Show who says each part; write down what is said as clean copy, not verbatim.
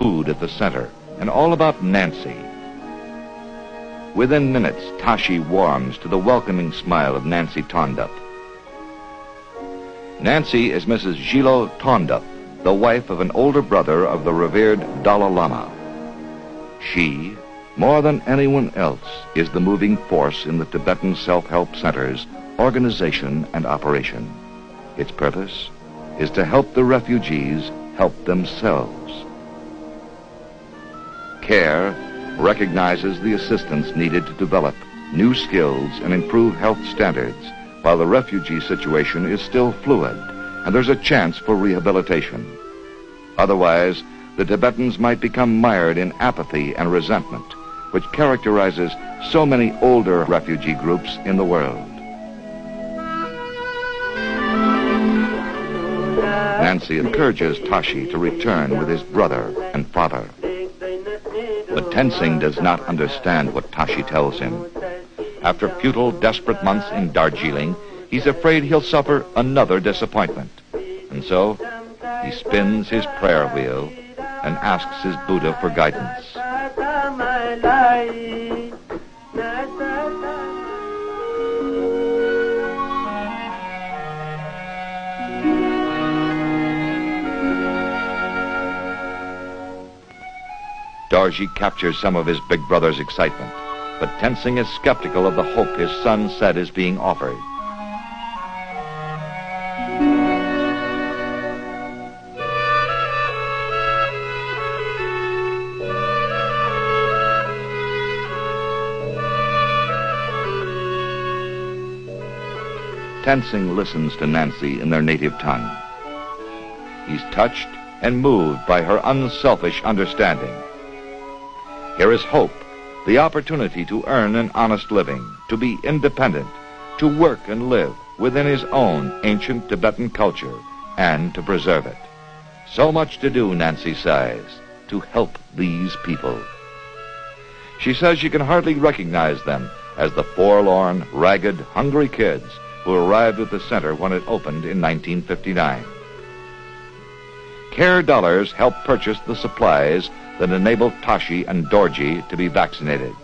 Speaker 1: food at the center, and all about Nancy. Within minutes, Tashi warms to the welcoming smile of Nancy Tondup. Nancy is Mrs. Gilo Tondup, the wife of an older brother of the revered Dalai Lama. She, more than anyone else, is the moving force in the Tibetan Self-Help Center's organization and operation. Its purpose is to help the refugees help themselves. CARE recognizes the assistance needed to develop new skills and improve health standards while the refugee situation is still fluid and there's a chance for rehabilitation. Otherwise, the Tibetans might become mired in apathy and resentment, which characterizes so many older refugee groups in the world. Nancy encourages Tashi to return with his brother and father. But Tenzing does not understand what Tashi tells him. After futile, desperate months in Darjeeling, he's afraid he'll suffer another disappointment. And so, he spins his prayer wheel and asks his Buddha for guidance. Dorji captures some of his big brother's excitement, but Tenzing is skeptical of the hope his son said is being offered. Tenzing listens to Nancy in their native tongue. He's touched and moved by her unselfish understanding. Here is hope, the opportunity to earn an honest living, to be independent, to work and live within his own ancient Tibetan culture, and to preserve it. So much to do, Nancy sighs, to help these people. She says she can hardly recognize them as the forlorn, ragged, hungry kids who arrived at the center when it opened in 1959. CARE dollars help purchase the supplies that enabled Tashi and Dorji to be vaccinated.